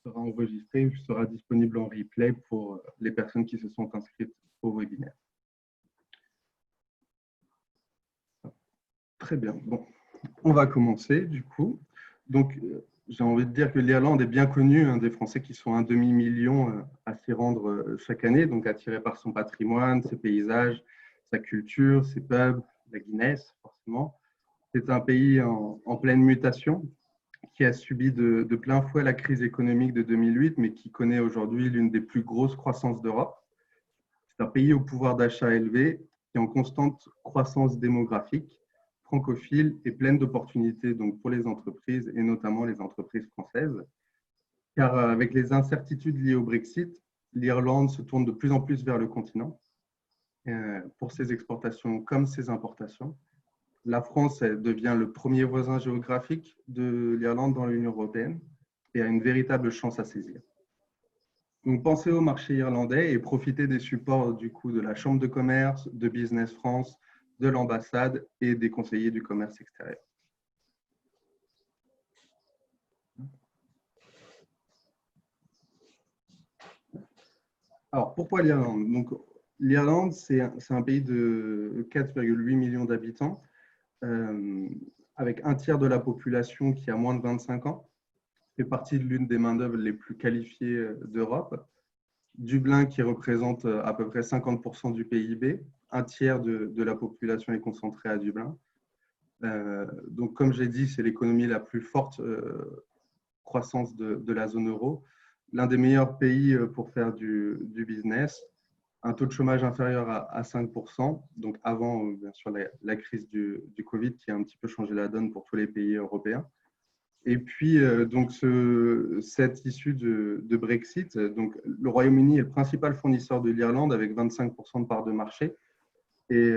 sera enregistré, sera disponible en replay pour les personnes qui se sont inscrites au webinaire. Très bien. Bon, on va commencer du coup. Donc, j'ai envie de dire que l'Irlande est bien connue des Français qui sont un demi-million à s'y rendre chaque année, donc attirés par son patrimoine, ses paysages, sa culture, ses pubs, la Guinness, forcément. C'est un pays en pleine mutation qui a subi de plein fouet la crise économique de 2008, mais qui connaît aujourd'hui l'une des plus grosses croissances d'Europe. C'est un pays au pouvoir d'achat élevé, qui est en constante croissance démographique, francophile et pleine d'opportunités donc pour les entreprises et notamment les entreprises françaises. Car avec les incertitudes liées au Brexit, l'Irlande se tourne de plus en plus vers le continent pour ses exportations comme ses importations. La France devient le premier voisin géographique de l'Irlande dans l'Union européenne et a une véritable chance à saisir. Donc, pensez au marché irlandais et profitez des supports du coup de la Chambre de commerce, de Business France, de l'ambassade et des conseillers du commerce extérieur. Alors, pourquoi l'Irlande? Donc, l'Irlande, c'est un pays de 4,8 millions d'habitants, avec un tiers de la population qui a moins de 25 ans, fait partie de l'une des main-d'œuvre les plus qualifiées d'Europe. Dublin qui représente à peu près 50% du PIB, un tiers de la population est concentrée à Dublin. Donc, comme j'ai dit, c'est l'économie la plus forte croissance de la zone euro, l'un des meilleurs pays pour faire du business, un taux de chômage inférieur à 5%, donc avant bien sûr la crise du Covid qui a un petit peu changé la donne pour tous les pays européens. Et puis, donc, cette issue de Brexit, donc, le Royaume-Uni est le principal fournisseur de l'Irlande avec 25% de part de marché. Et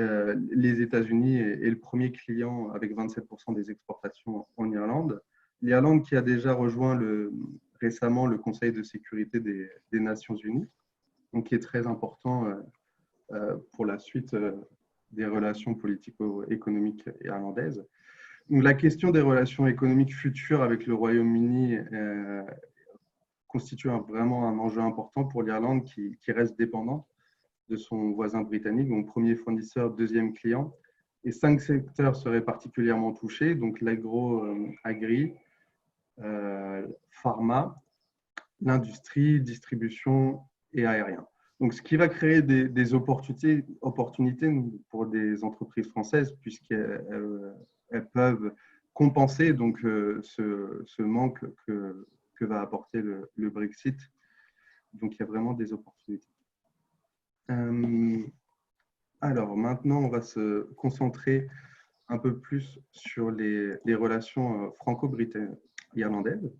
les États-Unis est le premier client avec 27% des exportations en Irlande. L'Irlande qui a déjà rejoint récemment le Conseil de sécurité des Nations Unies, donc qui est très important pour la suite des relations politico-économiques irlandaises. Donc, la question des relations économiques futures avec le Royaume-Uni constitue vraiment un enjeu important pour l'Irlande qui reste dépendante de son voisin britannique, donc premier fournisseur, deuxième client. Et 5 secteurs seraient particulièrement touchés, donc l'agro-agri, pharma, l'industrie, distribution et aérien. Donc, ce qui va créer des opportunités pour des entreprises françaises, puisqu'elles peuvent compenser donc, ce manque que va apporter le Brexit. Donc, il y a vraiment des opportunités. Alors, maintenant, on va se concentrer un peu plus sur les relations franco-irlandaises.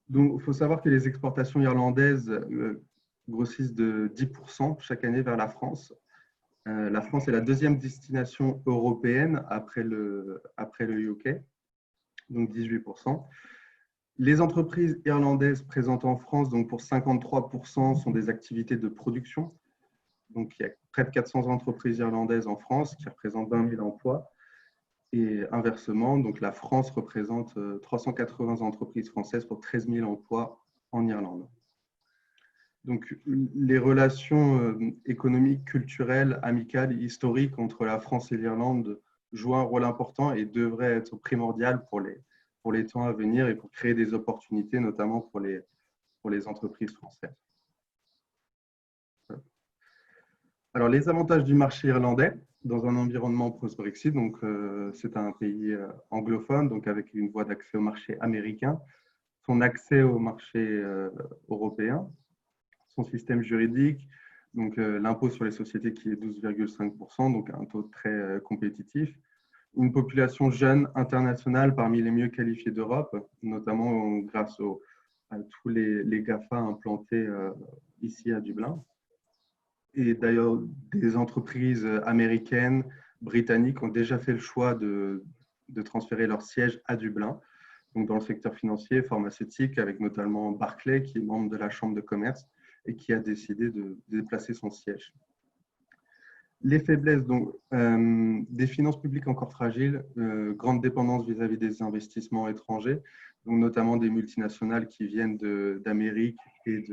Donc, il faut savoir que les exportations irlandaises grossissent de 10% chaque année vers la France. La France est la deuxième destination européenne après le UK, donc 18%. Les entreprises irlandaises présentes en France, donc pour 53%, sont des activités de production. Donc, il y a près de 400 entreprises irlandaises en France qui représentent 20 000 emplois. Et inversement, donc la France représente 380 entreprises françaises pour 13 000 emplois en Irlande. Donc, les relations économiques, culturelles, amicales, historiques entre la France et l'Irlande jouent un rôle important et devraient être primordiales pour les temps à venir et pour créer des opportunités, notamment pour les entreprises françaises. Alors, les avantages du marché irlandais dans un environnement post-Brexit, donc c'est un pays anglophone, donc avec une voie d'accès au marché américain, son accès au marché européen, son système juridique, donc l'impôt sur les sociétés qui est 12,5%, donc un taux très compétitif, une population jeune internationale parmi les mieux qualifiées d'Europe, notamment grâce à tous les GAFA implantés ici à Dublin. Et d'ailleurs, des entreprises américaines, britanniques ont déjà fait le choix de transférer leur siège à Dublin, donc dans le secteur financier, pharmaceutique, avec notamment Barclays, qui est membre de la Chambre de commerce et qui a décidé de déplacer son siège. Les faiblesses, donc, des finances publiques encore fragiles, grande dépendance vis-à-vis des investissements étrangers, donc notamment des multinationales qui viennent d'Amérique et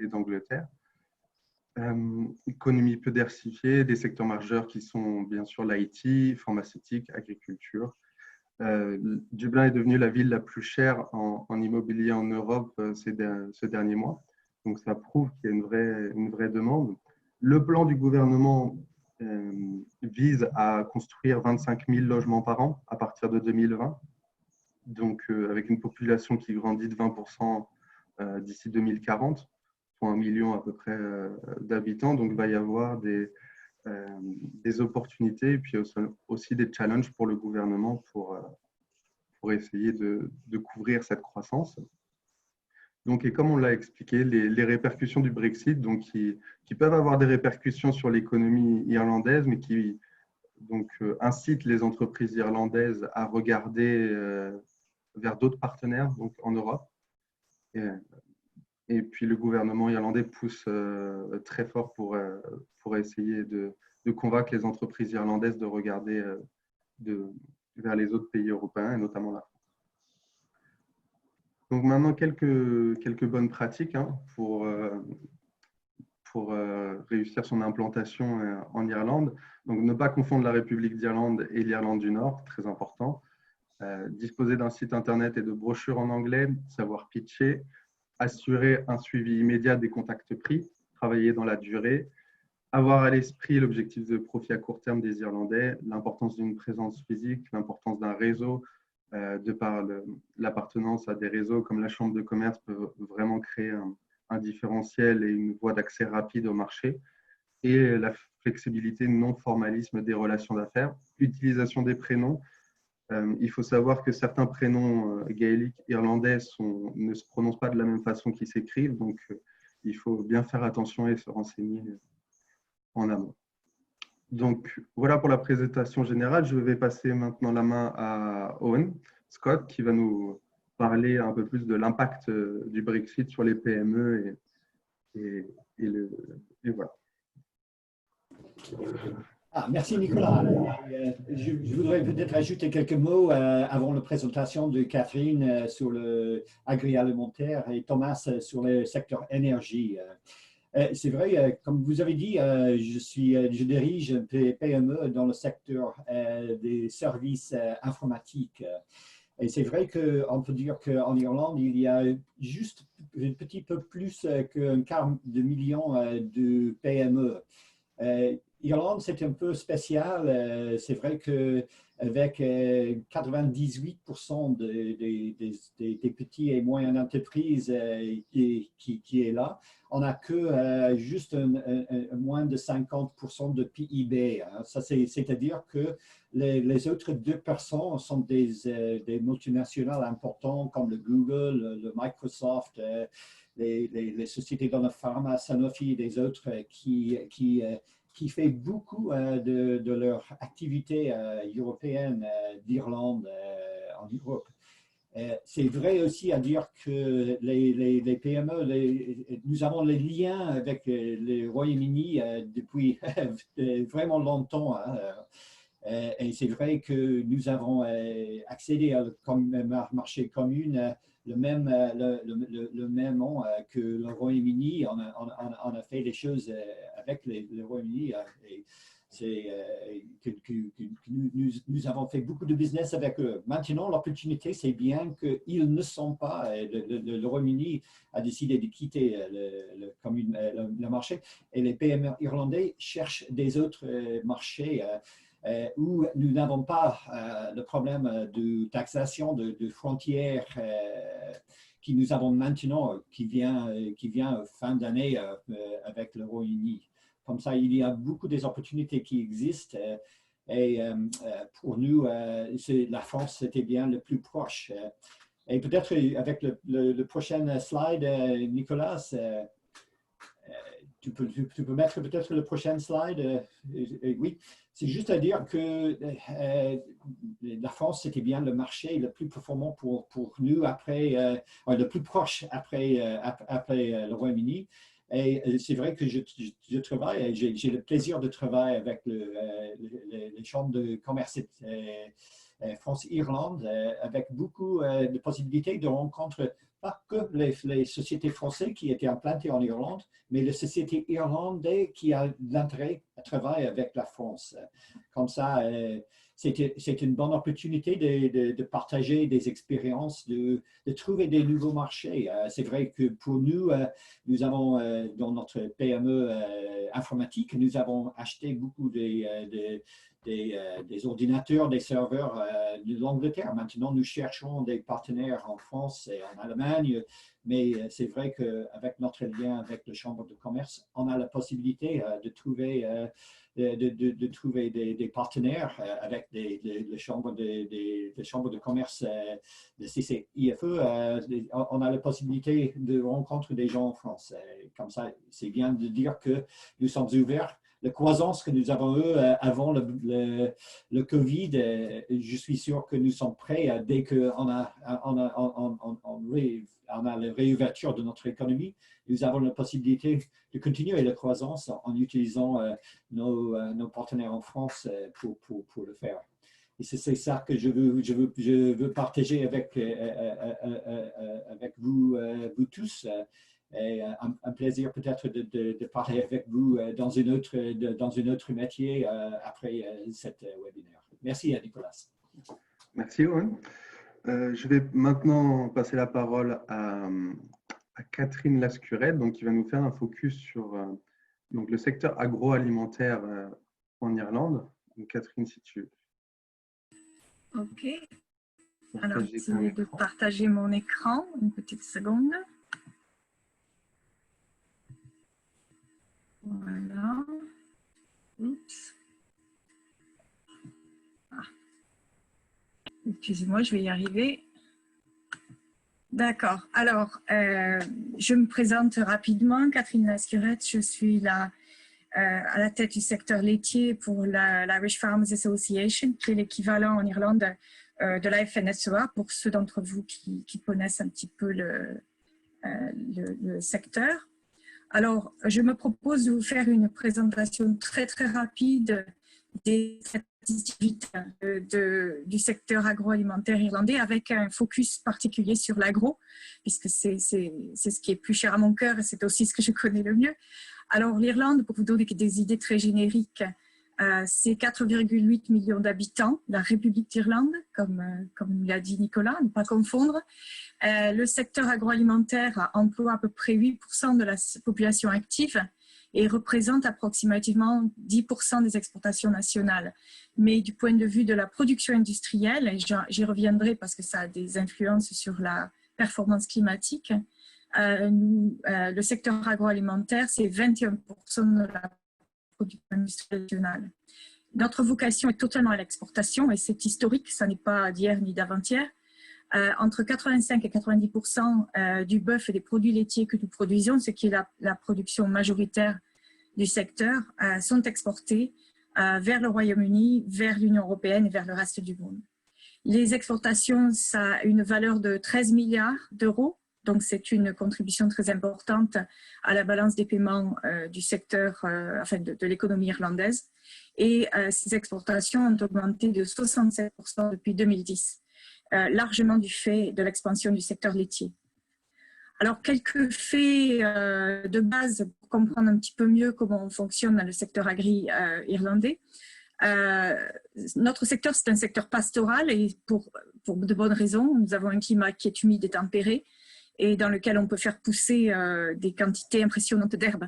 d'Angleterre. Économie peu diversifiée, des secteurs majeurs qui sont bien sûr l'IT, pharmaceutique, agriculture. Dublin est devenue la ville la plus chère en immobilier en Europe ces derniers mois. Donc ça prouve qu'il y a une vraie demande. Le plan du gouvernement vise à construire 25 000 logements par an à partir de 2020. Donc avec une population qui grandit de 20% d'ici 2040, pour 1 million à peu près d'habitants. Donc il va y avoir des opportunités et puis aussi des challenges pour le gouvernement pour essayer de couvrir cette croissance. Donc, et comme on l'a expliqué, les répercussions du Brexit, donc, qui peuvent avoir des répercussions sur l'économie irlandaise, mais qui donc, incitent les entreprises irlandaises à regarder vers d'autres partenaires donc, en Europe. Et puis le gouvernement irlandais pousse très fort pour essayer de convaincre les entreprises irlandaises de regarder vers les autres pays européens, et notamment la France. Donc maintenant, quelques bonnes pratiques pour réussir son implantation en Irlande. Donc ne pas confondre la République d'Irlande et l'Irlande du Nord, très important. Disposer d'un site internet et de brochures en anglais, savoir pitcher, assurer un suivi immédiat des contacts pris, travailler dans la durée, avoir à l'esprit l'objectif de profit à court terme des Irlandais, l'importance d'une présence physique, l'importance d'un réseau, de par l'appartenance à des réseaux comme la Chambre de commerce peut vraiment créer un différentiel et une voie d'accès rapide au marché, et la flexibilité, non-formalisme des relations d'affaires, utilisation des prénoms. Il faut savoir que certains prénoms gaéliques irlandais ne se prononcent pas de la même façon qu'ils s'écrivent, donc il faut bien faire attention et se renseigner en amont. Donc voilà pour la présentation générale. Je vais passer maintenant la main à Owen Scott qui va nous parler un peu plus de l'impact du Brexit sur les PME et voilà. Merci Nicolas. Je voudrais peut-être ajouter quelques mots avant la présentation de Catherine sur le agroalimentaire et Thomas sur le secteur énergie. C'est vrai, comme vous avez dit, je dirige un PME dans le secteur des services informatiques. Et c'est vrai qu'on peut dire qu'en Irlande, il y a juste un petit peu plus qu'un quart de million de PME. Irlande, c'est un peu spécial. C'est vrai qu'avec 98% des petits et moyennes entreprises qui est là, on n'a que juste moins de 50% de PIB. Ça, c'est-à-dire que les autres 2% sont des multinationales importantes comme le Google, le Microsoft, les sociétés dans la pharma, Sanofi et des autres qui fait beaucoup de leur activité européenne d'Irlande en Europe. C'est vrai aussi à dire que les PME, nous avons les liens avec le Royaume-Uni depuis vraiment longtemps. Et c'est vrai que nous avons accédé à marché commun le même an que le Royaume-Uni. On a fait des choses avec le Royaume-Uni. Nous avons fait beaucoup de business avec eux. Maintenant, l'opportunité, c'est bien qu'ils ne sont pas, le Royaume-Uni a décidé de quitter le marché et les PME irlandais cherchent des autres marchés où nous n'avons pas le problème de taxation de frontières qui nous avons maintenant, qui vient fin d'année avec le Royaume-Uni. Comme ça, il y a beaucoup d'opportunités qui existent. Et pour nous, la France, c'était bien le plus proche. Et peut-être avec le prochain slide, Nicolas, tu peux mettre peut-être le prochain slide. Oui, c'est juste à dire que la France, c'était bien le marché le plus performant pour nous après, le plus proche après le Royaume-Uni. Et c'est vrai que je travaille, j'ai le plaisir de travailler avec les chambres de commerce France-Irlande, avec beaucoup de possibilités de rencontrer pas que les sociétés françaises qui étaient implantées en Irlande, mais les sociétés irlandaises qui ont l'intérêt à travailler avec la France. Comme ça, c'est une bonne opportunité de partager des expériences, de trouver des nouveaux marchés. C'est vrai que pour nous, nous avons dans notre PME informatique, nous avons acheté beaucoup des ordinateurs, des serveurs de l'Angleterre. Maintenant, nous cherchons des partenaires en France et en Allemagne, mais c'est vrai qu'avec notre lien avec la Chambre de commerce, on a la possibilité de trouver des partenaires avec les chambres de commerce de CCIFE. On a la possibilité de rencontrer des gens en France. Comme ça, c'est bien de dire que nous sommes ouverts. La croissance que nous avons eue avant le Covid, je suis sûr que nous sommes prêts dès qu'on a la réouverture de notre économie. Nous avons la possibilité de continuer la croissance en utilisant nos partenaires en France pour le faire. Et c'est ça que je veux partager avec vous tous. Et un plaisir peut-être de parler avec vous dans une autre métier après cette webinaire. Merci Nicolas. Merci Owen. Je vais maintenant passer la parole à Catherine Lascurette, donc, qui va nous faire un focus sur donc, le secteur agroalimentaire en Irlande. Donc, Catherine, si tu veux. Ok. Alors, j'essaie de partager mon écran. Une petite seconde. Voilà. Oups. Ah. Excusez-moi, je vais y arriver. D'accord. Alors, je me présente rapidement. Catherine Lascurette, je suis à la tête du secteur laitier pour l'Irish Farmers Association, qui est l'équivalent en Irlande de la FNSEA, pour ceux d'entre vous qui connaissent un petit peu le secteur. Alors, je me propose de vous faire une présentation très rapide des statistiques du secteur agroalimentaire irlandais, avec un focus particulier sur l'agro, puisque c'est ce qui est plus cher à mon cœur et c'est aussi ce que je connais le mieux. Alors, l'Irlande, pour vous donner des idées très génériques, c'est 4,8 millions d'habitants, la République d'Irlande, comme l'a dit Nicolas, ne pas confondre. Le secteur agroalimentaire emploie à peu près 8% de la population active et représente approximativement 10% des exportations nationales. Mais du point de vue de la production industrielle, et j'y reviendrai parce que ça a des influences sur la performance climatique, le secteur agroalimentaire, c'est 21% de la production industrielle nationale. Notre vocation est totalement à l'exportation et c'est historique, ça n'est pas d'hier ni d'avant-hier. Entre 85 et 90% du bœuf et des produits laitiers que nous produisons, ce qui est la production majoritaire du secteur, sont exportés vers le Royaume-Uni, vers l'Union européenne et vers le reste du monde. Les exportations, ça a une valeur de 13 milliards d'euros, donc c'est une contribution très importante à la balance des paiements du secteur, enfin de l'économie irlandaise. Et ces exportations ont augmenté de 67% depuis 2010. Largement du fait de l'expansion du secteur laitier. Alors, quelques faits de base pour comprendre un petit peu mieux comment on fonctionne dans le secteur agri-irlandais. Notre secteur, c'est un secteur pastoral et pour de bonnes raisons. Nous avons un climat qui est humide et tempéré et dans lequel on peut faire pousser des quantités impressionnantes d'herbes.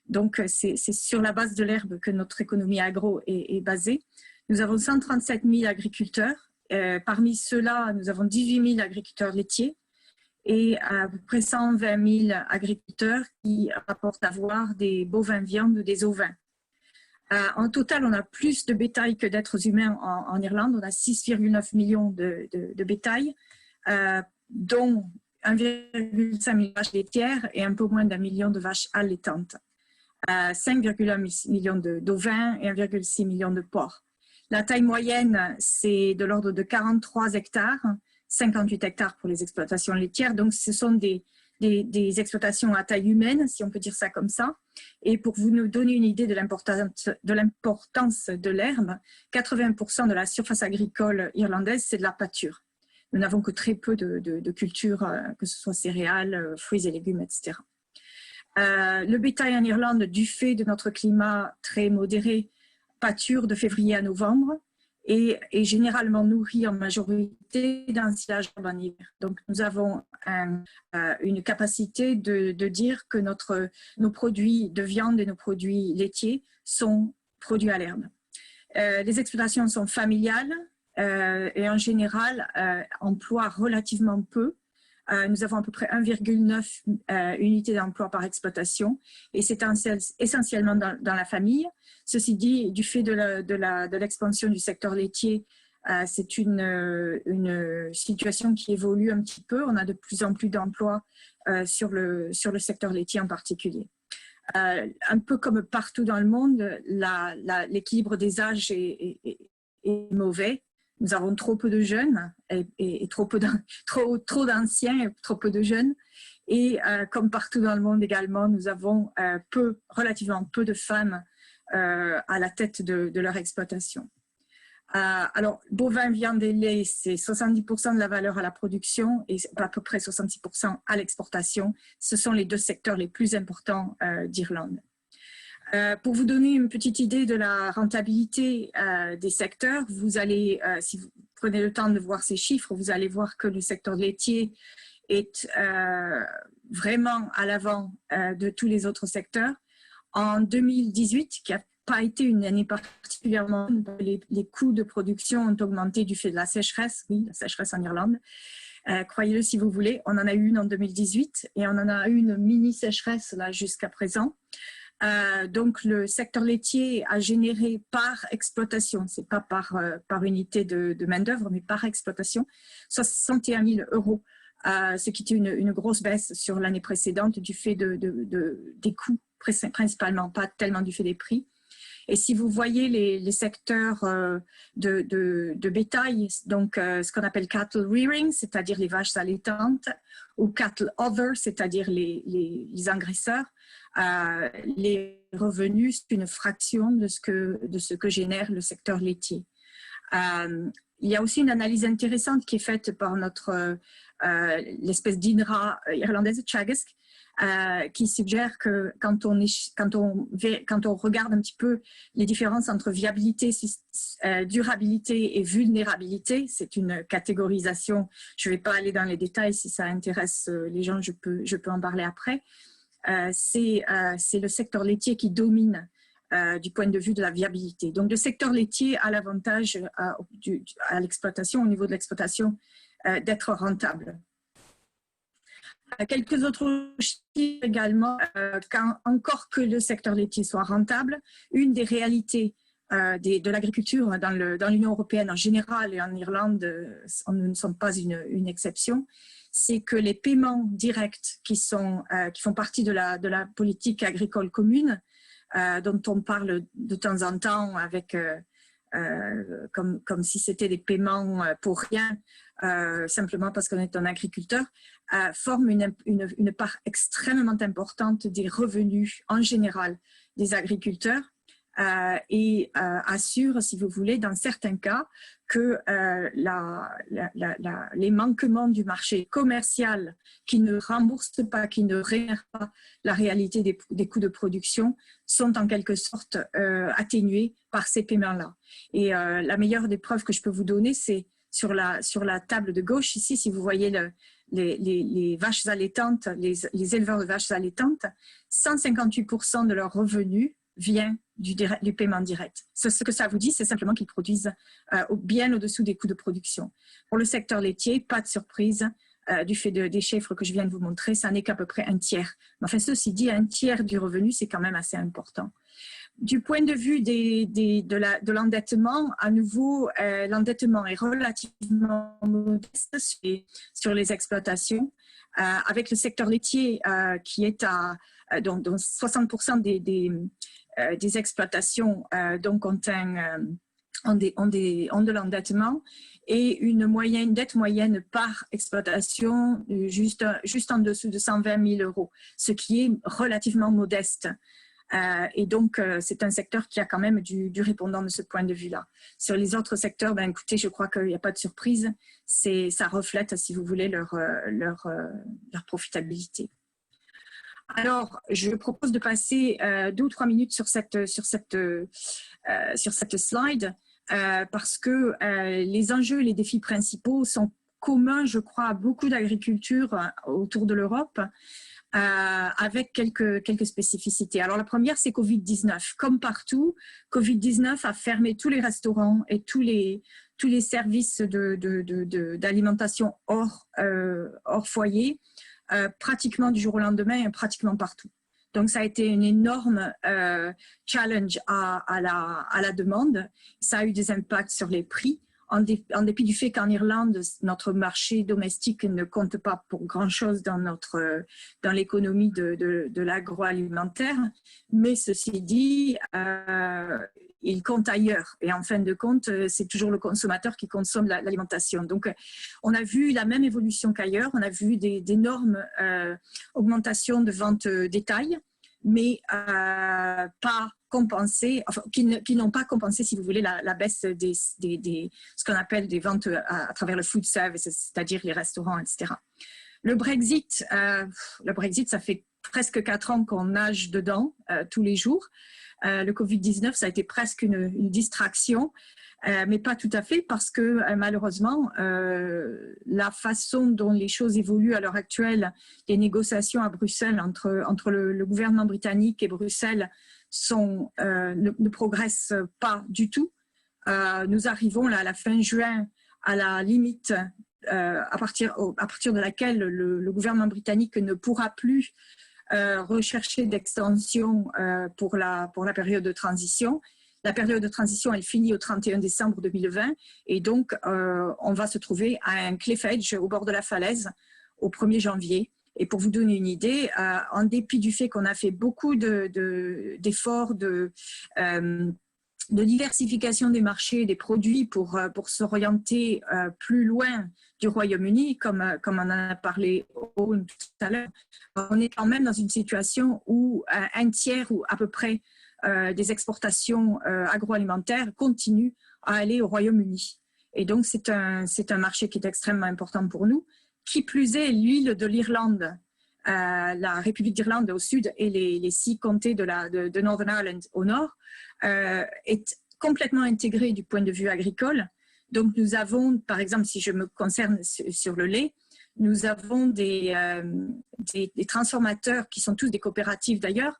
Donc, c'est sur la base de l'herbe que notre économie agro est basée. Nous avons 137 000 agriculteurs. Parmi ceux-là, nous avons 18 000 agriculteurs laitiers et à peu près 120 000 agriculteurs qui rapportent avoir des bovins viandes ou des ovins. En total, on a plus de bétail que d'êtres humains en Irlande. On a 6,9 millions de bétail, dont 1,5 million de vaches laitières et un peu moins d'1 million de vaches allaitantes. 5,1 millions d'ovins et 1,6 million de porcs. La taille moyenne, c'est de l'ordre de 43 hectares, 58 hectares pour les exploitations laitières. Donc, ce sont des des exploitations à taille humaine, si on peut dire ça comme ça. Et pour vous nous donner une idée de l'importance de l'herbe, 80% de la surface agricole irlandaise, c'est de la pâture. Nous n'avons que très peu de cultures, que ce soit céréales, fruits et légumes, etc. Le bétail en Irlande, du fait de notre climat très modéré, pâture de février à novembre et est généralement nourri en majorité d'un silage en hiver. Donc, nous avons une capacité de dire que nos produits de viande et nos produits laitiers sont produits à l'herbe. Les exploitations sont familiales et en général emploient relativement peu. Nous avons à peu près 1,9 unités d'emploi par exploitation et c'est essentiellement dans la famille. Ceci dit, du fait de l'expansion du secteur laitier, c'est une situation qui évolue un petit peu. On a de plus en plus d'emplois sur le secteur laitier en particulier. Un peu comme partout dans le monde, l'équilibre des âges est mauvais. Nous avons trop peu de jeunes et trop d'anciens et trop peu de jeunes. Et comme partout dans le monde également, nous avons relativement peu de femmes à la tête de leur exploitation. Alors, bovin, viande et lait, c'est 70% de la valeur à la production et à peu près 66% à l'exportation. Ce sont les deux secteurs les plus importants d'Irlande. Pour vous donner une petite idée de la rentabilité des secteurs, vous allez, si vous prenez le temps de voir ces chiffres, vous allez voir que le secteur laitier est vraiment à l'avant de tous les autres secteurs. En 2018, qui n'a pas été une année particulièrement, les coûts de production ont augmenté du fait de la sécheresse, oui, la sécheresse en Irlande. Croyez-le si vous voulez, on en a eu une en 2018 et on en a eu une mini-sécheresse là jusqu'à présent. Donc, le secteur laitier a généré par exploitation, c'est pas par unité de main-d'œuvre, mais par exploitation, 61 000 €, ce qui est une grosse baisse sur l'année précédente du fait des coûts, principalement, pas tellement du fait des prix. Et si vous voyez les secteurs de bétail, donc ce qu'on appelle cattle rearing, c'est-à-dire les vaches allaitantes, ou cattle other, c'est-à-dire les engraisseurs, les revenus, c'est une fraction de ce que génère le secteur laitier. Il y a aussi une analyse intéressante qui est faite par l'espèce d'INRA irlandaise, Teagasc, qui suggère que quand on regarde un petit peu les différences entre viabilité, durabilité et vulnérabilité, c'est une catégorisation, je ne vais pas aller dans les détails, si ça intéresse les gens, je peux en parler après. C'est le secteur laitier qui domine du point de vue de la viabilité. Donc le secteur laitier a l'avantage à l'exploitation, au niveau de l'exploitation, d'être rentable. Quelques autres chiffres également, encore que le secteur laitier soit rentable, une des réalités de l'agriculture dans l'Union européenne en général et en Irlande, nous ne sommes pas une exception, c'est que les paiements directs qui font partie de la politique agricole commune, dont on parle de temps en temps avec, comme si c'était des paiements pour rien, simplement parce qu'on est un agriculteur, forment une part extrêmement importante des revenus en général des agriculteurs et assure, si vous voulez, dans certains cas, que les manquements du marché commercial qui ne remboursent pas, qui ne rémunèrent pas la réalité des coûts de production sont en quelque sorte atténués par ces paiements-là. Et la meilleure des preuves que je peux vous donner, c'est sur la table de gauche, ici, si vous voyez les vaches allaitantes, les éleveurs de vaches allaitantes, 158% de leurs revenus vient du paiement direct. Ce que ça vous dit, c'est simplement qu'ils produisent bien au-dessous des coûts de production. Pour le secteur laitier, pas de surprise, du fait des chiffres que je viens de vous montrer, ça n'est qu'à peu près un tiers. Mais enfin, ceci dit, un tiers du revenu, c'est quand même assez important. Du point de vue de l'endettement, à nouveau, l'endettement est relativement modeste sur les exploitations, avec le secteur laitier qui est dont 60% des exploitations donc ont ont de l'endettement et une dette moyenne par exploitation juste en dessous de 120 000 €, ce qui est relativement modeste. Et donc, c'est un secteur qui a quand même du répondant de ce point de vue-là. Sur les autres secteurs, ben, écoutez, je crois qu'il n'y a pas de surprise. Ça reflète, si vous voulez, leur profitabilité. Alors, je propose de passer 2 ou 3 minutes sur cette slide parce que les enjeux et les défis principaux sont communs, je crois, à beaucoup d'agricultures autour de l'Europe, avec quelques spécificités. Alors, la première, c'est Covid-19. Comme partout, Covid-19 a fermé tous les restaurants et tous les services d'alimentation hors foyer, pratiquement du jour au lendemain, pratiquement partout. Donc, ça a été un énorme challenge à la demande. Ça a eu des impacts sur les prix, en dépit du fait qu'en Irlande, notre marché domestique ne compte pas pour grand-chose dans l'économie de l'agroalimentaire. Mais ceci dit, il compte ailleurs. Et en fin de compte, c'est toujours le consommateur qui consomme l'alimentation. Donc, on a vu la même évolution qu'ailleurs. On a vu d'énormes augmentations de ventes détail, mais pas compensées, enfin, qui n'ont pas compensé, si vous voulez, la baisse ce qu'on appelle des ventes à travers le food service, c'est-à-dire les restaurants, etc. Le Brexit, ça fait presque 4 ans qu'on nage dedans tous les jours. Le Covid-19, ça a été presque une distraction, mais pas tout à fait parce que malheureusement, la façon dont les choses évoluent à l'heure actuelle, les négociations à Bruxelles entre le gouvernement britannique et Bruxelles ne progressent pas du tout. Nous arrivons là, à la fin juin à la limite à partir de laquelle le gouvernement britannique ne pourra plus rechercher d'extension pour la période de transition. La période de transition, elle finit au 31 décembre 2020 et donc on va se trouver à un cliff edge au bord de la falaise au 1er janvier. Et pour vous donner une idée, en dépit du fait qu'on a fait beaucoup d'efforts de diversification des marchés, des produits pour s'orienter plus loin du Royaume-Uni, comme on en a parlé tout à l'heure, on est quand même dans une situation où un tiers ou à peu près des exportations agroalimentaires continuent à aller au Royaume-Uni. Et donc, c'est un marché qui est extrêmement important pour nous. Qui plus est, l'île de l'Irlande, la République d'Irlande au sud et les 6 comtés de Northern Ireland au nord, est complètement intégrée du point de vue agricole. Donc, nous avons, par exemple, si je me concerne sur le lait, nous avons des transformateurs qui sont tous des coopératives d'ailleurs,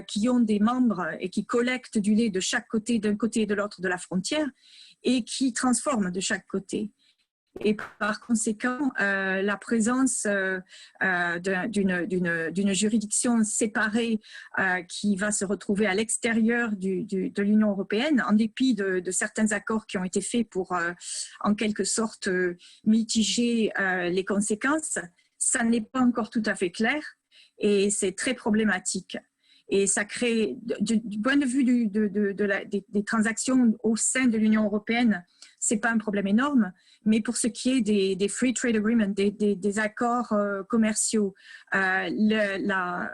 qui ont des membres et qui collectent du lait de chaque côté, d'un côté et de l'autre de la frontière, et qui transforment de chaque côté. Et par conséquent, la présence d'une juridiction séparée qui va se retrouver à l'extérieur de l'Union européenne, en dépit de certains accords qui ont été faits pour, en quelque sorte, mitiger les conséquences, ça n'est pas encore tout à fait clair et c'est très problématique. Et ça crée, du point de vue des transactions au sein de l'Union européenne, c'est pas un problème énorme, mais pour ce qui est des free trade agreements, des accords commerciaux, la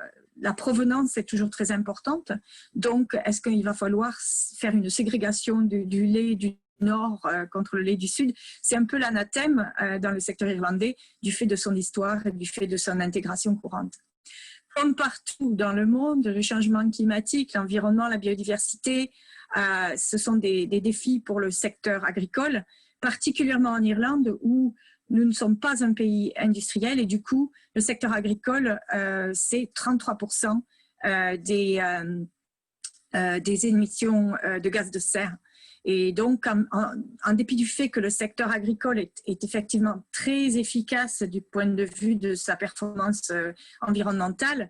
provenance est toujours très importante. Donc, est-ce qu'il va falloir faire une ségrégation du lait du Nord contre le lait du Sud? C'est un peu l'anathème dans le secteur irlandais du fait de son histoire et du fait de son intégration courante. Comme partout dans le monde, le changement climatique, l'environnement, la biodiversité, ce sont des défis pour le secteur agricole, particulièrement en Irlande où nous ne sommes pas un pays industriel et du coup, le secteur agricole, c'est 33% des émissions de gaz de serre. Et donc, en dépit du fait que le secteur agricole est effectivement très efficace du point de vue de sa performance environnementale,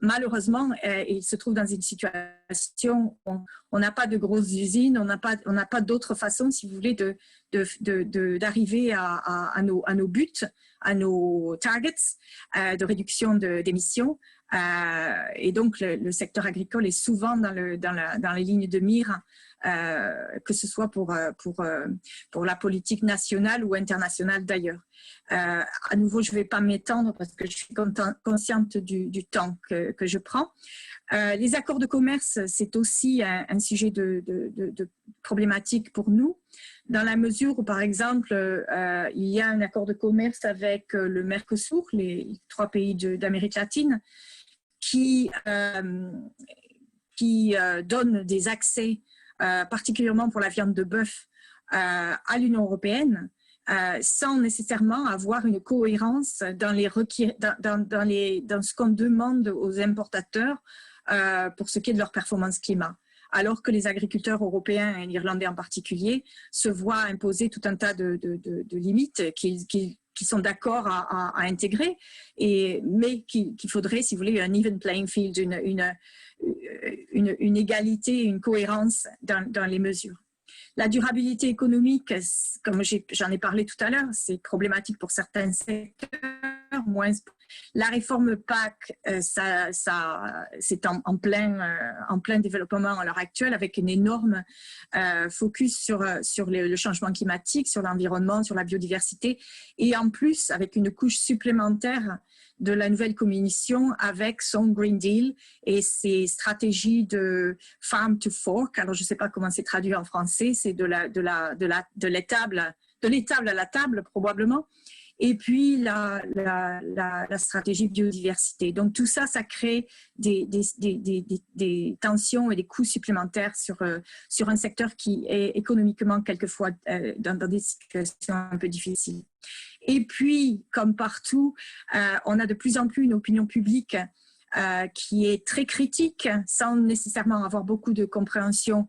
malheureusement, il se trouve dans une situation où on n'a pas de grosses usines, on n'a pas d'autre façon, si vous voulez, d'arriver à nos buts, à nos targets de réduction d'émissions. Et donc, le secteur agricole est souvent dans les lignes de mire que ce soit pour la politique nationale ou internationale d'ailleurs. À nouveau, je ne vais pas m'étendre parce que je suis consciente du temps que je prends. Les accords de commerce, c'est aussi un sujet de problématique pour nous, dans la mesure où, par exemple, il y a un accord de commerce avec le Mercosur, les 3 pays d'Amérique latine, qui donne des accès, particulièrement pour la viande de bœuf, à l'Union européenne, sans nécessairement avoir une cohérence dans ce qu'on demande aux importateurs pour ce qui est de leur performance climat. Alors que les agriculteurs européens et irlandais en particulier se voient imposer tout un tas de limites qui sont d'accord à intégrer, mais qu'il faudrait, si vous voulez, un even playing field, une égalité, une cohérence dans les mesures. La durabilité économique, comme j'en ai parlé tout à l'heure, c'est problématique pour certains secteurs, moins. La réforme PAC, c'est en plein développement à l'heure actuelle, avec une énorme focus sur le changement climatique, sur l'environnement, sur la biodiversité, et en plus avec une couche supplémentaire de la nouvelle commission avec son Green Deal et ses stratégies de farm to fork. Alors, je ne sais pas comment c'est traduit en français, c'est de l'étable à la table probablement. Et puis la stratégie biodiversité. Donc tout ça, ça crée des tensions et des coûts supplémentaires sur un secteur qui est économiquement quelquefois dans des situations un peu difficiles. Et puis, comme partout, on a de plus en plus une opinion publique qui est très critique, sans nécessairement avoir beaucoup de compréhension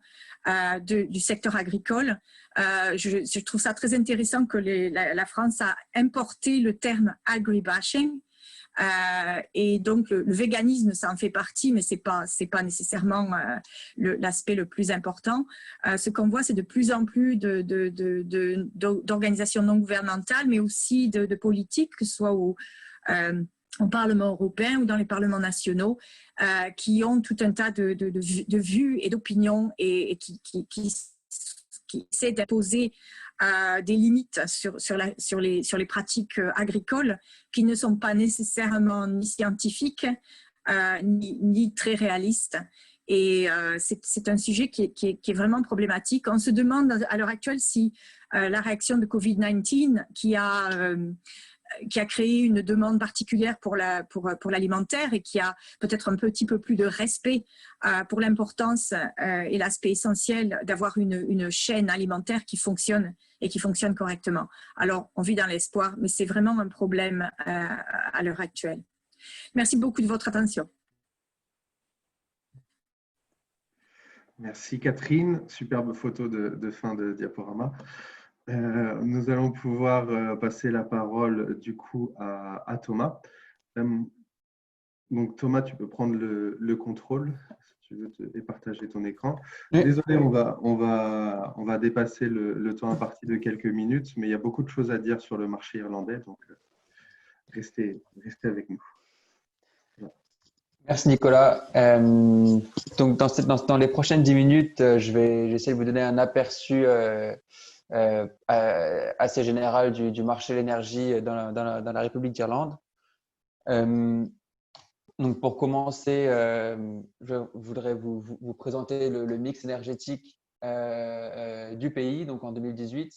du secteur agricole. Je trouve ça très intéressant que la France a importé le terme agribashing. Et donc, le véganisme, ça en fait partie, mais c'est pas nécessairement l'aspect le plus important. Ce qu'on voit, c'est de plus en plus d'organisations non gouvernementales, mais aussi de politiques, que ce soit au Parlement européen ou dans les parlements nationaux, qui ont tout un tas de vues et d'opinions et qui essaient d'imposer des limites sur les pratiques agricoles qui ne sont pas nécessairement ni scientifiques ni très réalistes. Et c'est un sujet qui est vraiment problématique. On se demande à l'heure actuelle si la réaction de Covid-19 qui a créé une demande particulière pour l'alimentaire et qui a peut-être un petit peu plus de respect pour l'importance et l'aspect essentiel d'avoir une chaîne alimentaire qui fonctionne et qui fonctionne correctement. Alors, on vit dans l'espoir, mais c'est vraiment un problème à l'heure actuelle. Merci beaucoup de votre attention. Merci Catherine, superbe photo de fin de diaporama. Nous allons pouvoir passer la parole du coup à Thomas. Donc Thomas, tu peux prendre le contrôle si tu veux et partager ton écran. Oui. Désolé, on va dépasser le temps imparti de quelques minutes, mais il y a beaucoup de choses à dire sur le marché irlandais, donc restez avec nous. Merci Nicolas. Donc dans les prochaines 10 minutes, j'essaie de vous donner un aperçu assez général du marché de l'énergie dans la République d'Irlande. Donc pour commencer, je voudrais vous présenter le mix énergétique du pays, donc en 2018.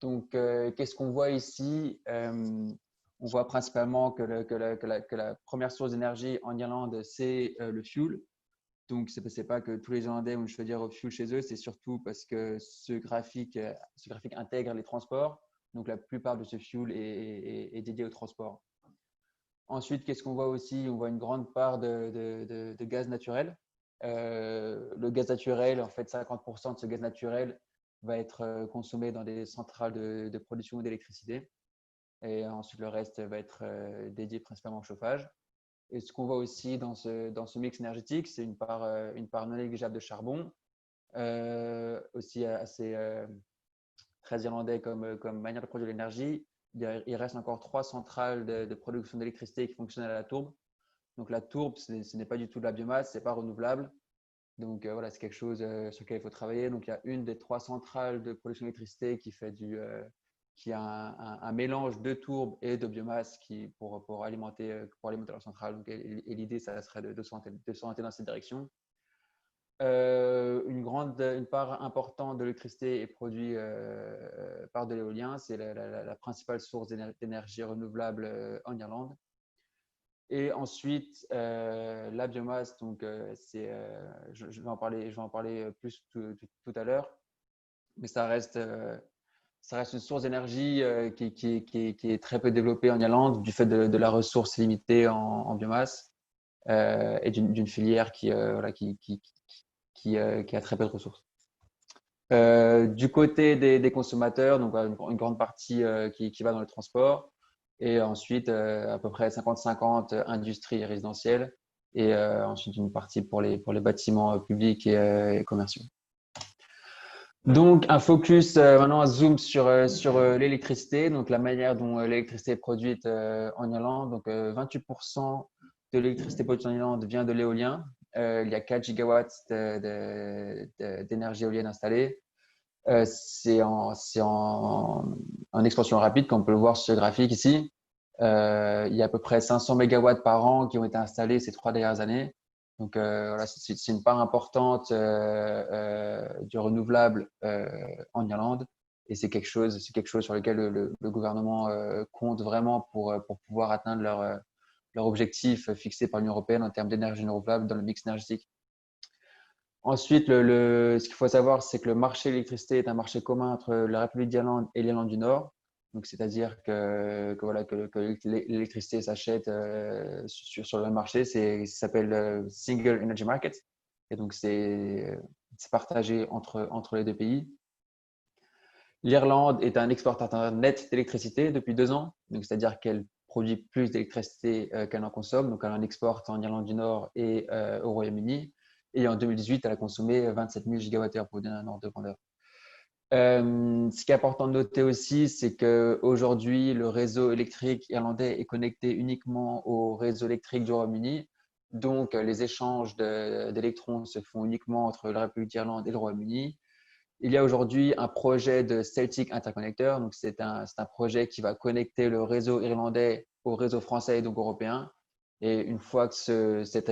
Donc qu'est-ce qu'on voit ici? On voit principalement que la première source d'énergie en Irlande, c'est le fuel. Donc, ce n'est pas que tous les Irlandais vont choisir au fuel chez eux, c'est surtout parce que ce graphique intègre les transports. Donc, la plupart de ce fuel est dédié au transport. Ensuite, qu'est-ce qu'on voit aussi? On voit une grande part de gaz naturel. Le gaz naturel, en fait, 50% de ce gaz naturel va être consommé dans des centrales de production d'électricité. Et ensuite, le reste va être dédié principalement au chauffage. Et ce qu'on voit aussi dans ce mix énergétique, c'est une part non négligeable de charbon, aussi assez très irlandais comme manière de produire l'énergie. Il reste encore 3 centrales de production d'électricité qui fonctionnent à la tourbe. Donc la tourbe, ce n'est pas du tout de la biomasse, ce n'est pas renouvelable. Donc voilà, c'est quelque chose sur lequel il faut travailler. Donc il y a une des 3 centrales de production d'électricité qui a un mélange de tourbe et de biomasse pour alimenter la centrale. Donc, et l'idée, ça serait de s'orienter dans cette direction. Une part importante de l'électricité est produite par de l'éolien. C'est la principale source d'énergie renouvelable en Irlande. Et ensuite, la biomasse, donc je vais en parler plus tout à l'heure, mais ça reste une source d'énergie qui est très peu développée en Irlande du fait de la ressource limitée en biomasse et d'une filière qui a très peu de ressources. Du côté des consommateurs, donc une grande partie qui va dans le transport, et ensuite à peu près 50-50 industrie et résidentielle, et ensuite une partie pour les bâtiments publics et commerciaux. Donc un focus maintenant, un zoom sur l'électricité, donc la manière dont l'électricité est produite en Irlande. Donc 28% de l'électricité produite en Irlande vient de l'éolien. Il y a 4 gigawatts d'énergie éolienne installée. C'est en expansion rapide, comme on peut le voir sur ce graphique ici. Il y a à peu près 500 mégawatts par an qui ont été installés ces 3 dernières années. Donc voilà, c'est une part importante du renouvelable en Irlande, et c'est quelque chose sur lequel le gouvernement compte vraiment pour pouvoir atteindre leur objectif fixé par l'Union européenne en termes d'énergie renouvelable dans le mix énergétique. Ensuite, ce qu'il faut savoir, c'est que le marché de l'électricité est un marché commun entre la République d'Irlande et l'Irlande du Nord. Donc, c'est-à-dire que l'électricité s'achète sur le marché. Ça s'appelle Single Energy Market. Et donc, c'est partagé entre les deux pays. L'Irlande est un exportateur net d'électricité depuis 2 ans. Donc, c'est-à-dire qu'elle produit plus d'électricité qu'elle en consomme. Donc, elle en exporte en Irlande du Nord et au Royaume-Uni. Et en 2018, elle a consommé 27 000 gigawattheures pour donner un ordre de grandeur. Ce qui est important de noter aussi, c'est qu'aujourd'hui, le réseau électrique irlandais est connecté uniquement au réseau électrique du Royaume-Uni. Donc, les échanges d'électrons se font uniquement entre la République d'Irlande et le Royaume-Uni. Il y a aujourd'hui un projet de Celtic Interconnector. Donc, c'est un projet qui va connecter le réseau irlandais au réseau français et donc européen. Et une fois que cette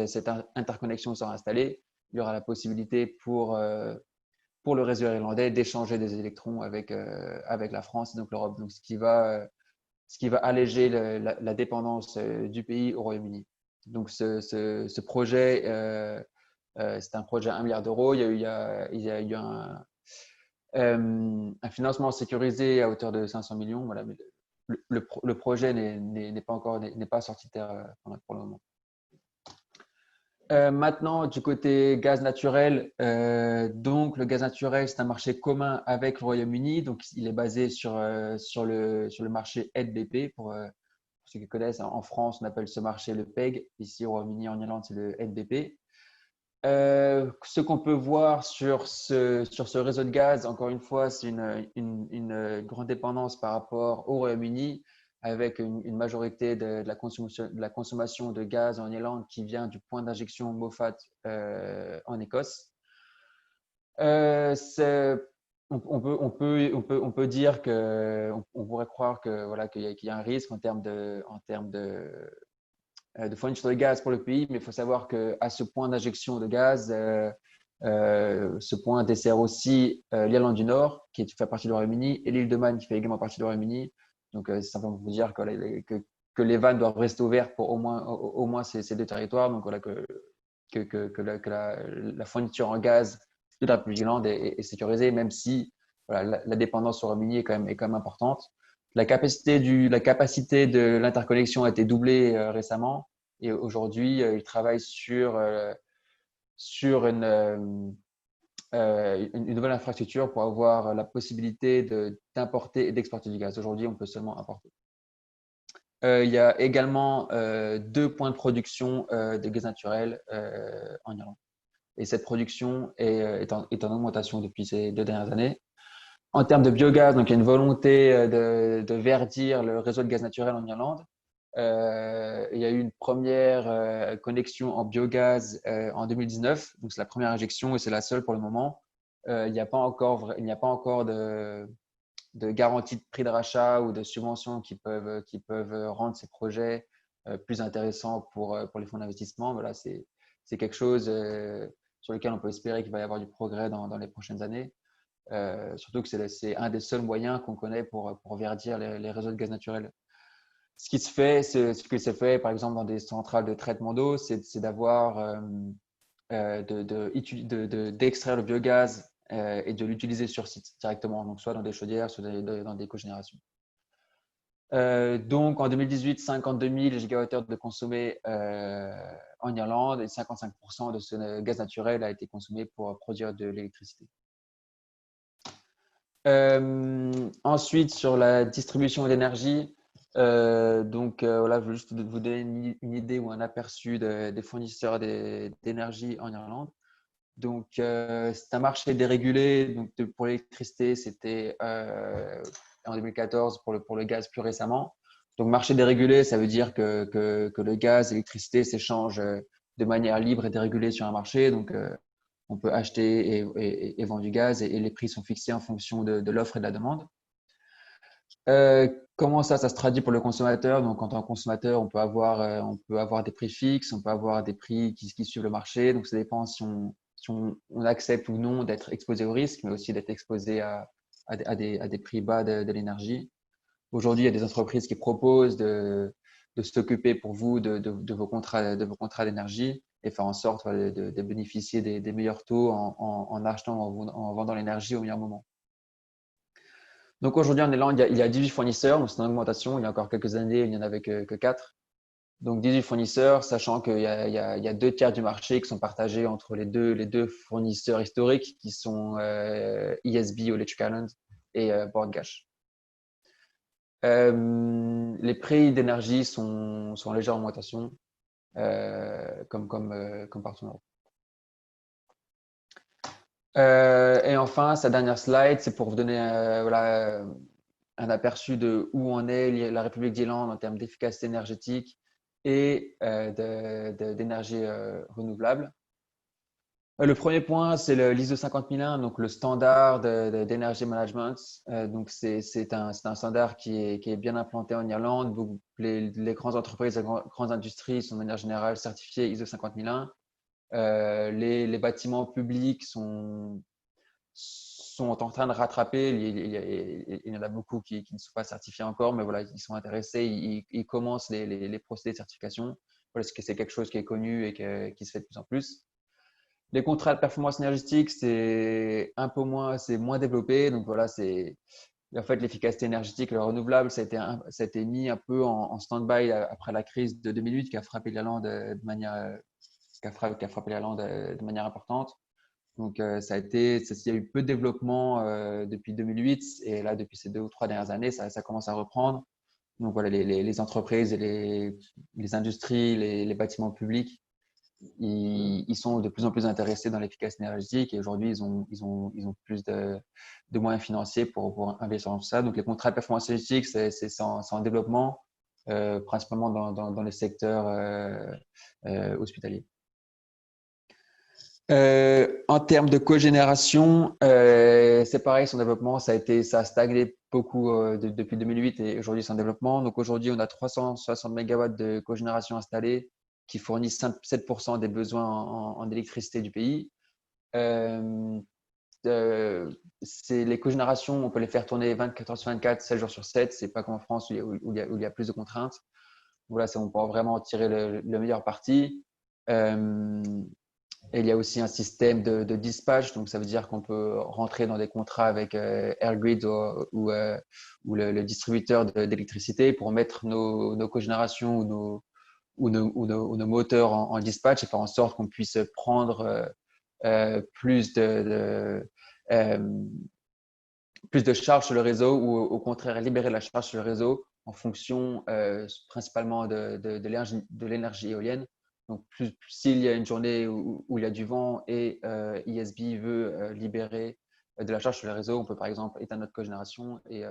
interconnexion sera installée, il y aura la possibilité pour le réseau irlandais d'échanger des électrons avec la France et donc l'Europe. Donc, ce qui va alléger la dépendance du pays au Royaume-Uni. Donc, ce projet, c'est un projet à 1 milliard d'euros. Il y a eu un financement sécurisé à hauteur de 500 millions. Voilà, mais le projet n'est pas sorti de terre pour le moment. Maintenant, du côté gaz naturel, donc le gaz naturel, c'est un marché commun avec le Royaume-Uni. Donc, il est basé sur le marché NBP. Pour ceux qui connaissent, en France, on appelle ce marché le PEG. Ici, au Royaume-Uni, en Irlande, c'est le NBP. Ce qu'on peut voir sur ce réseau de gaz, encore une fois, c'est une grande dépendance par rapport au Royaume-Uni, avec une majorité de la consommation de gaz en Irlande qui vient du point d'injection Moffat en Écosse. On peut dire on pourrait croire qu'il y a un risque en termes de fourniture de gaz pour le pays, mais il faut savoir qu'à ce point d'injection de gaz, ce point dessert aussi l'Irlande du Nord, qui fait partie du Royaume-Uni, et l'île de Man, qui fait également partie du Royaume-Uni. Donc, c'est simplement pour dire que les vannes doivent rester ouvertes pour au moins ces 2 territoires. Donc, voilà, que la fourniture en gaz de la République d'Irlande est sécurisée, même si voilà, la dépendance au Royaume-Uni est quand même importante. La capacité de l'interconnexion a été doublée récemment, et aujourd'hui, ils travaillent sur une nouvelle infrastructure pour avoir la possibilité d'importer et d'exporter du gaz. Aujourd'hui, on peut seulement importer. Il y a également 2 points de production de gaz naturel en Irlande. Et cette production est en augmentation depuis ces 2 dernières années. En termes de biogaz, donc il y a une volonté de verdir le réseau de gaz naturel en Irlande. Il y a eu une première connexion en biogaz en 2019. Donc, c'est la première injection et c'est la seule pour le moment. Il n'y a pas encore de garantie de prix de rachat ou de subventions qui peuvent rendre ces projets plus intéressants pour les fonds d'investissement. Voilà, c'est quelque chose sur lequel on peut espérer qu'il va y avoir du progrès dans les prochaines années. Surtout que c'est un des seuls moyens qu'on connaît pour verdir les réseaux de gaz naturel. Ce qui s'est fait, par exemple, dans des centrales de traitement d'eau, c'est d'avoir d'extraire le biogaz et de l'utiliser sur site directement, donc soit dans des chaudières, soit dans des cogénérations. Donc en 2018, 52 000 gigawattheures de consommés en Irlande et 55% de ce gaz naturel a été consommé pour produire de l'électricité. Ensuite, sur la distribution d'énergie, voilà, je veux juste vous donner une idée ou un aperçu des fournisseurs d'énergie en Irlande. Donc, c'est un marché dérégulé. Donc, pour l'électricité, c'était en 2014, pour le gaz plus récemment. Donc, marché dérégulé, ça veut dire que le gaz et l'électricité s'échangent de manière libre et dérégulée sur un marché. Donc, on peut acheter et vendre du gaz et les prix sont fixés en fonction de l'offre et de la demande. Comment ça se traduit pour le consommateur? Donc, en tant que consommateur, on peut avoir des prix fixes, on peut avoir des prix qui suivent le marché. Donc, ça dépend si on accepte ou non d'être exposé au risque, mais aussi d'être exposé à des prix bas de l'énergie. Aujourd'hui, il y a des entreprises qui proposent de s'occuper pour vous de vos contrats d'énergie et faire en sorte de bénéficier des meilleurs taux en achetant, en vendant l'énergie au meilleur moment. Donc aujourd'hui en Irlande, il y a 18 fournisseurs, donc c'est une augmentation. Il y a encore quelques années, il n'y en avait que 4. Donc 18 fournisseurs, sachant qu'il y a 2 tiers du marché qui sont partagés entre les deux fournisseurs historiques qui sont ESB ou Electric Ireland et Bord Gáis. Les prix d'énergie sont en légère augmentation, comme partout en Europe. Et enfin, sa dernière slide, c'est pour vous donner un aperçu de où en est la République d'Irlande en termes d'efficacité énergétique et d'énergie renouvelable. Le premier point, c'est l'ISO 50001, donc le standard d'énergie management. Donc, c'est un standard qui est bien implanté en Irlande. Les grandes entreprises, les grandes industries sont de manière générale certifiées ISO 50001. Les bâtiments publics sont en train de rattraper. Il y en a beaucoup qui ne sont pas certifiés encore, mais voilà, ils sont intéressés. Ils commencent les procédés de certification parce que c'est quelque chose qui est connu et qui se fait de plus en plus. Les contrats de performance énergétique, c'est moins développé. Donc voilà, en fait l'efficacité énergétique, le renouvelable, ça a été mis un peu en stand-by après la crise de 2008 qui a frappé l'Irlande de manière importante. Donc, il y a eu peu de développement depuis 2008 et là, depuis ces 2 ou 3 dernières années, ça commence à reprendre. Donc, voilà, les entreprises et les industries, les bâtiments publics, ils sont de plus en plus intéressés dans l'efficacité énergétique et aujourd'hui, ils ont plus de moyens financiers pour investir dans ça. Donc, les contrats de performance énergétique, c'est en développement, principalement dans les secteurs hospitaliers. En termes de cogénération, c'est pareil, son développement, ça a stagné beaucoup depuis 2008 et aujourd'hui c'est en développement. Donc aujourd'hui, on a 360 MW de cogénération installée qui fournissent 7% des besoins en électricité du pays. Les cogénérations, on peut les faire tourner 24 heures sur 24, 7 jours sur 7. C'est pas comme en France où il y a plus de contraintes. Voilà, on peut vraiment tirer le meilleur parti. Et il y a aussi un système de dispatch, donc ça veut dire qu'on peut rentrer dans des contrats avec Airgrid ou le distributeur d'électricité pour mettre nos cogénérations ou nos moteurs en dispatch et faire en sorte qu'on puisse prendre plus de charge sur le réseau ou au contraire libérer la charge sur le réseau en fonction principalement de l'énergie éolienne. Donc, s'il y a une journée où il y a du vent et ESB veut libérer de la charge sur le réseau, on peut par exemple éteindre notre cogénération et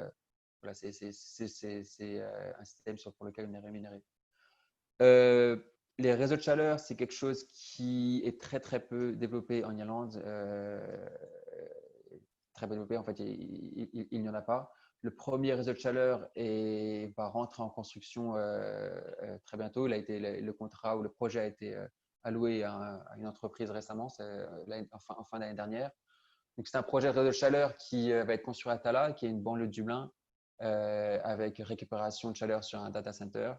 voilà, c'est un système pour lequel on est rémunéré. Les réseaux de chaleur, c'est quelque chose qui est très, très peu développé en Irlande. Très peu développé, en fait, il n'y en a pas. Le premier réseau de chaleur va rentrer en construction très bientôt. Le contrat ou le projet a été alloué à une entreprise récemment, en fin d'année dernière. Donc, c'est un projet de réseau de chaleur qui va être construit à Tallaght, qui est une banlieue de Dublin, avec récupération de chaleur sur un data center.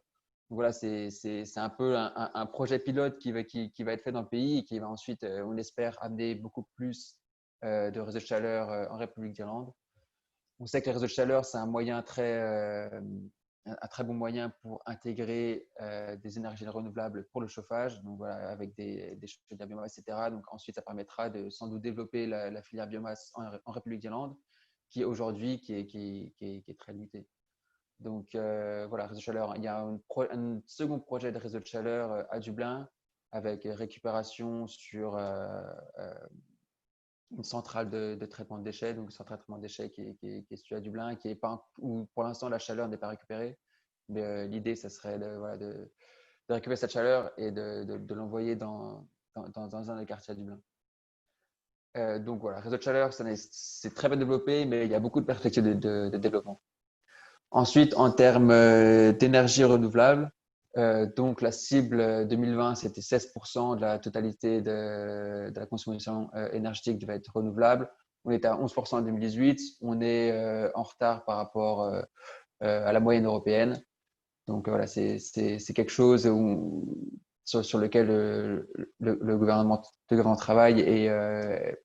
Donc voilà, c'est un peu un projet pilote qui va être fait dans le pays et qui va ensuite, on espère, amener beaucoup plus de réseaux de chaleur en République d'Irlande. On sait que les réseaux de chaleur, c'est un très bon moyen pour intégrer des énergies renouvelables pour le chauffage, donc voilà, avec des chaudières biomasse, etc. Donc ensuite, ça permettra de sans doute développer la filière biomasse en République d'Irlande, qui aujourd'hui qui est très limitée. Donc voilà, réseau de chaleur. Il y a un second projet de réseau de chaleur à Dublin avec récupération sur une centrale de traitement de déchets, donc une centrale de traitement de déchets qui est située à Dublin, où pour l'instant la chaleur n'est pas récupérée. Mais l'idée, ça serait de récupérer cette chaleur et de l'envoyer dans un des quartiers à Dublin. Donc voilà, réseau de chaleur, c'est très bien développé, mais il y a beaucoup de perspectives de développement. Ensuite, en termes d'énergie renouvelable, donc la cible 2020, c'était 16% de la totalité de la consommation énergétique devait être renouvelable. On était à 11% en 2018. On est en retard par rapport à la moyenne européenne. Donc voilà, c'est quelque chose sur lequel le gouvernement travaille et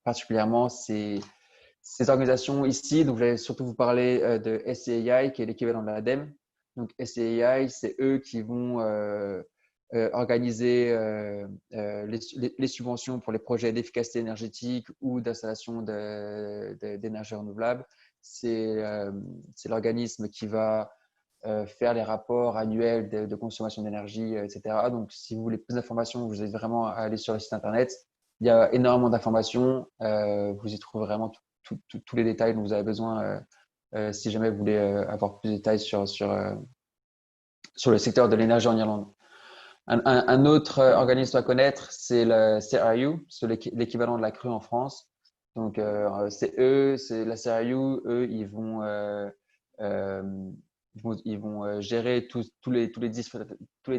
particulièrement ces organisations ici. Donc je vais surtout vous parler de SCAI, qui est l'équivalent de l'ADEME. Donc SCAI, c'est eux qui vont organiser les subventions pour les projets d'efficacité énergétique ou d'installation d'énergie renouvelable. C'est l'organisme qui va faire les rapports annuels de consommation d'énergie, etc. Donc, si vous voulez plus d'informations, vous avez vraiment à aller sur le site internet. Il y a énormément d'informations. Vous y trouvez vraiment tous les détails dont vous avez besoin si jamais vous voulez avoir plus de détails sur le secteur de l'énergie en Irlande. Un autre organisme à connaître, c'est le CRU, c'est l'équivalent de la CRU en France. Donc, c'est la CRU, eux, ils vont gérer tous les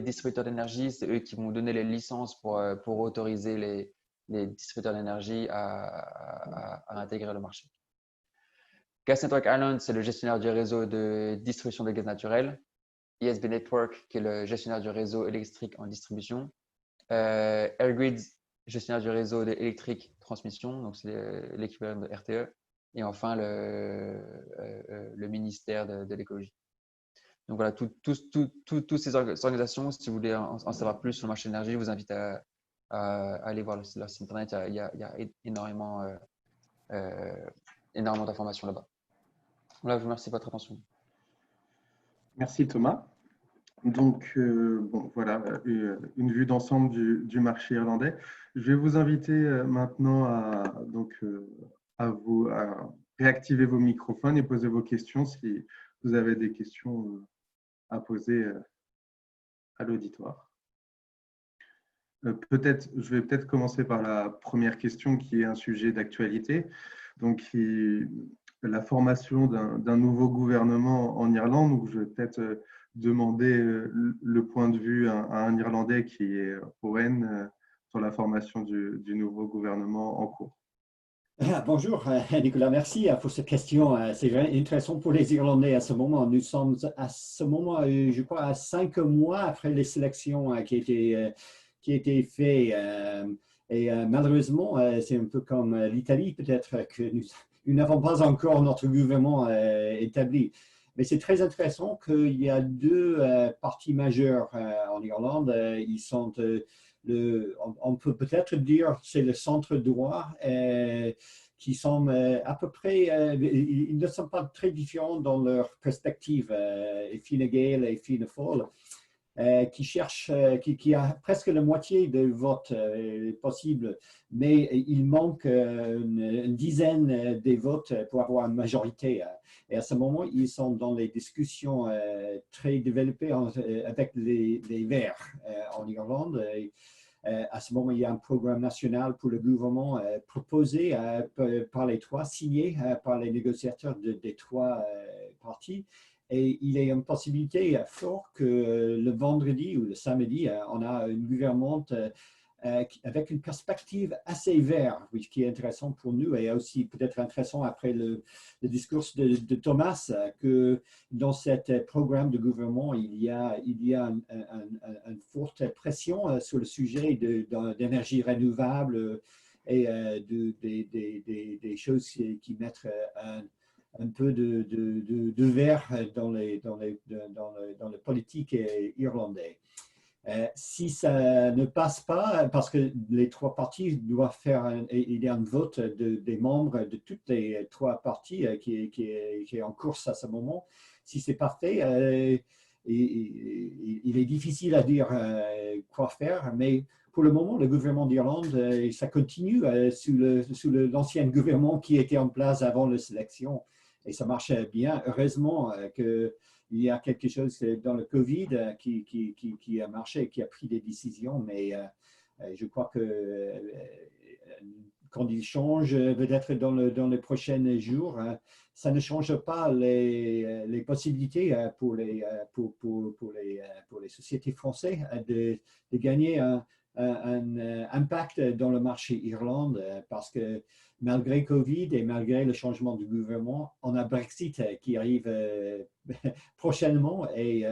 distributeurs d'énergie. C'est eux qui vont donner les licences pour autoriser les distributeurs d'énergie à intégrer le marché. Gas Network Ireland, c'est le gestionnaire du réseau de distribution de gaz naturel. ESB Network, qui est le gestionnaire du réseau électrique en distribution. Airgrid, gestionnaire du réseau électrique transmission, donc c'est l'équivalent de RTE. Et enfin, le ministère de l'écologie. Donc voilà, toutes ces organisations, si vous voulez en savoir plus sur le marché de l'énergie, je vous invite à aller voir leur site internet. Il y a énormément d'informations là-bas. Voilà, je vous remercie de votre attention. Merci Thomas. Donc, bon, voilà, une vue d'ensemble du marché irlandais. Je vais vous inviter maintenant à réactiver vos microphones et poser vos questions si vous avez des questions à poser à l'auditoire. Je vais peut-être commencer par la première question qui est un sujet d'actualité. Donc, la formation d'un nouveau gouvernement en Irlande. Donc, je vais peut-être demander le point de vue à un Irlandais qui est Owen sur la formation du nouveau gouvernement en cours. Bonjour Nicolas, merci pour cette question. C'est vraiment intéressant pour les Irlandais à ce moment. Nous sommes à ce moment, je crois, à 5 mois après les sélections qui a été faites. Et malheureusement, c'est un peu comme l'Italie, peut-être que nous n'avons pas encore notre gouvernement établi. Mais c'est très intéressant qu'il y a deux partis majeurs en Irlande. Ils sont on peut peut-être dire c'est le centre droit qui sont à peu près, ils ne sont pas très différents dans leur perspective, Fine Gael et Fianna Fáil. qui cherche, qui a presque la moitié des votes possibles, mais il manque une dizaine des votes pour avoir une majorité. Et à ce moment, ils sont dans les discussions très développées avec les Verts en Irlande. À ce moment, il y a un programme national pour le gouvernement proposé par les trois, signé par les négociateurs des trois partis. Et il y a une possibilité forte que le vendredi ou le samedi, on a une gouvernante avec une perspective assez verte, qui est intéressant pour nous et aussi peut-être intéressant après le discours de Thomas, que dans ce programme de gouvernement, il y a une forte pression sur le sujet d'énergie renouvelable et des choses qui mettent un peu de vert dans le politique irlandais. Si ça ne passe pas, parce que les trois partis doivent faire, il y a un vote des membres de toutes les trois partis qui est en course à ce moment. Si ce n'est pas fait, il est difficile à dire quoi faire, mais pour le moment, le gouvernement d'Irlande, ça continue sous l'ancien gouvernement qui était en place avant la sélection. Et ça marchait bien. Heureusement qu'il y a quelque chose dans le Covid qui a marché, qui a pris des décisions, mais je crois que quand il change, peut-être dans les prochains jours, ça ne change pas les possibilités pour les sociétés françaises de gagner un impact dans le marché Irlande, parce que malgré Covid et malgré le changement du gouvernement, on a Brexit qui arrive prochainement et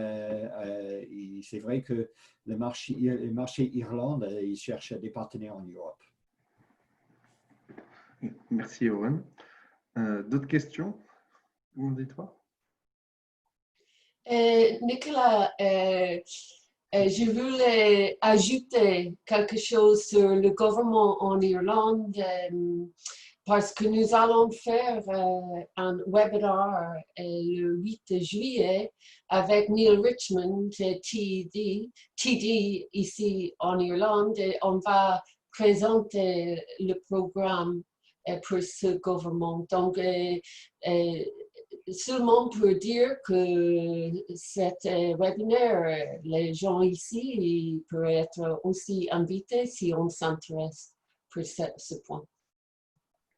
c'est vrai que le marché Irlande, il cherche des partenaires en Europe. Merci, Owen. D'autres questions? Dis-toi. Nicolas, je voulais ajouter quelque chose sur le gouvernement en Irlande parce que nous allons faire un webinaire le 8 juillet avec Neil Richmond, TD ici en Irlande, et on va présenter le programme pour ce gouvernement. Donc, seulement pour dire que cet webinaire, les gens ici ils peuvent être aussi invités si on s'intéresse pour ce point.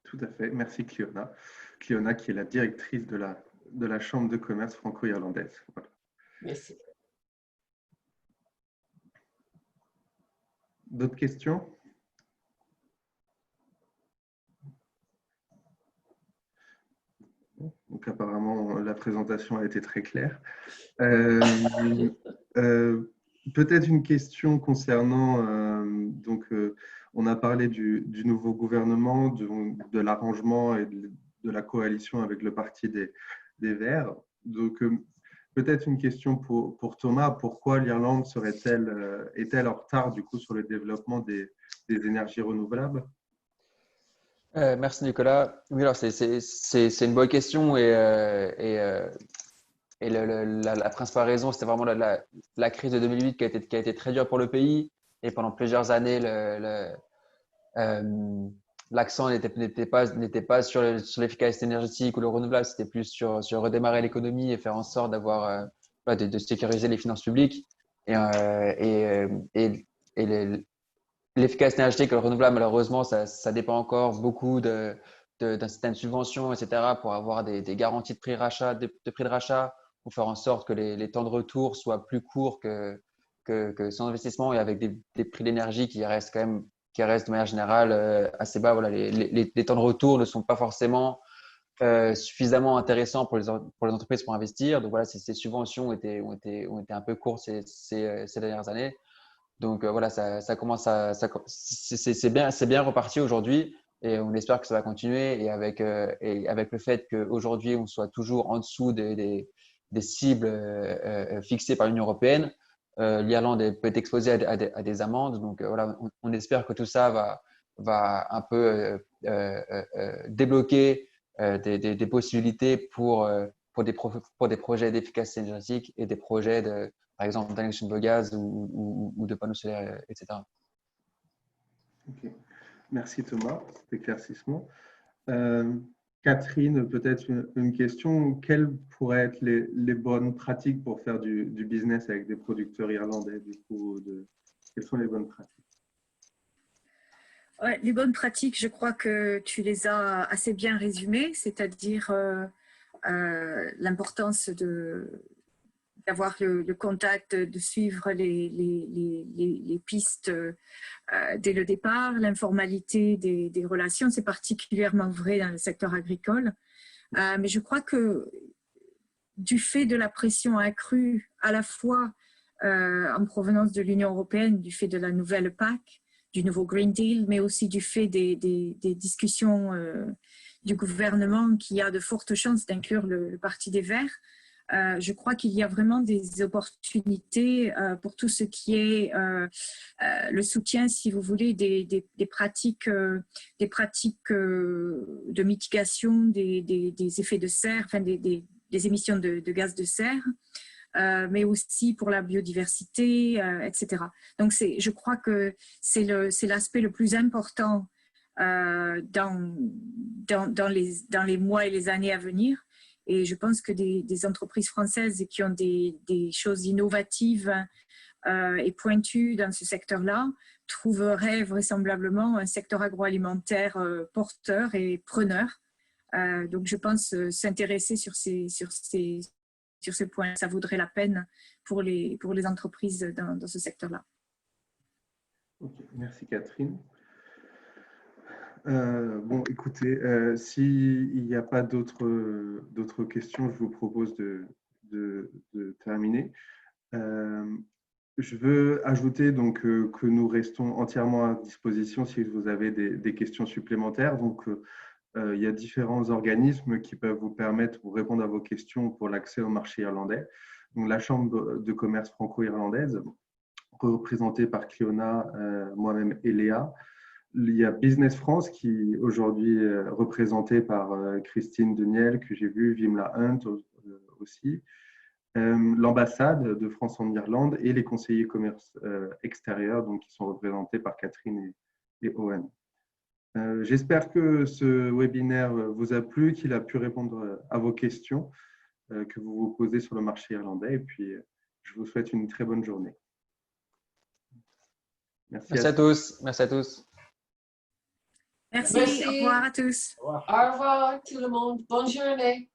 Tout à fait. Merci, Cliona. Cliona, qui est la directrice de la Chambre de commerce franco-irlandaise. Voilà. Merci. D'autres questions? Donc, apparemment, la présentation a été très claire. Peut-être une question concernant, on a parlé du nouveau gouvernement, de l'arrangement et de la coalition avec le parti des Verts. Donc, peut-être une question pour Thomas. Pourquoi l'Irlande est-elle en retard du coup sur le développement des énergies renouvelables? Merci Nicolas. Oui, alors c'est une bonne question et la principale raison, c'était vraiment la crise de 2008 qui a été très dure pour le pays. Et pendant plusieurs années, l'accent n'était pas sur l'efficacité énergétique ou le renouvelable, c'était plus sur redémarrer l'économie et faire en sorte d'avoir de sécuriser les finances publiques. L'efficacité énergétique et le renouvelable, malheureusement, ça dépend encore beaucoup d'un système de subvention, etc., pour avoir des garanties de prix de rachat, pour faire en sorte que les temps de retour soient plus courts que son investissement et avec des prix d'énergie qui restent de manière générale assez bas. Voilà, les temps de retour ne sont pas forcément suffisamment intéressants pour les entreprises pour investir. Donc voilà, ces subventions ont été un peu courtes ces dernières années. Donc voilà, ça commence c'est bien reparti aujourd'hui et on espère que ça va continuer et avec le fait qu'aujourd'hui on soit toujours en dessous des cibles fixées par l'Union européenne, l'Irlande peut être exposée à des amendes. Donc voilà, on espère que tout ça va un peu débloquer des possibilités pour pour des projets d'efficacité énergétique et des projets, par exemple, d'injection de gaz ou de panneaux solaires, etc. Ok. Merci Thomas pour cet éclaircissement. Catherine, peut-être une question. Quelles pourraient être les bonnes pratiques pour faire du business avec des producteurs irlandais du coup, quelles sont les bonnes pratiques? Ouais, les bonnes pratiques, je crois que tu les as assez bien résumées, c'est-à-dire l'importance d'avoir le contact, de suivre les pistes dès le départ, l'informalité des relations, c'est particulièrement vrai dans le secteur agricole. Mais je crois que du fait de la pression accrue, à la fois en provenance de l'Union européenne, du fait de la nouvelle PAC, du nouveau Green Deal, mais aussi du fait des discussions du gouvernement qui a de fortes chances d'inclure le Parti des Verts, je crois qu'il y a vraiment des opportunités pour tout ce qui est le soutien, si vous voulez, des pratiques, de mitigation des effets de serre, enfin des émissions de gaz de serre, mais aussi pour la biodiversité, etc. Donc, je crois que c'est l'aspect le plus important dans les mois et les années à venir. Et je pense que des entreprises françaises qui ont des choses innovatives et pointues dans ce secteur-là trouveraient vraisemblablement un secteur agroalimentaire porteur et preneur. Donc, je pense s'intéresser sur ce point, ça vaudrait la peine pour les entreprises dans ce secteur-là. Okay, merci Catherine. Bon, écoutez, s'il n'y a pas d'autres questions, je vous propose de terminer. Je veux ajouter donc, que nous restons entièrement à disposition si vous avez des questions supplémentaires. Donc, il y a différents organismes qui peuvent vous permettre de répondre à vos questions pour l'accès au marché irlandais. Donc, la Chambre de commerce franco-irlandaise, représentée par Cliona, moi-même et Léa. Il y a Business France qui aujourd'hui est représentée par Christine Deniel, que j'ai vu, Vimla Hunt aussi, l'ambassade de France en Irlande et les conseillers commerce extérieurs, donc, qui sont représentés par Catherine et Owen. J'espère que ce webinaire vous a plu, qu'il a pu répondre à vos questions que vous vous posez sur le marché irlandais. Et puis, je vous souhaite une très bonne journée. Merci à tous. Merci à tous. Merci. Merci. Au revoir à tous. Au revoir tout le monde. Bonne journée.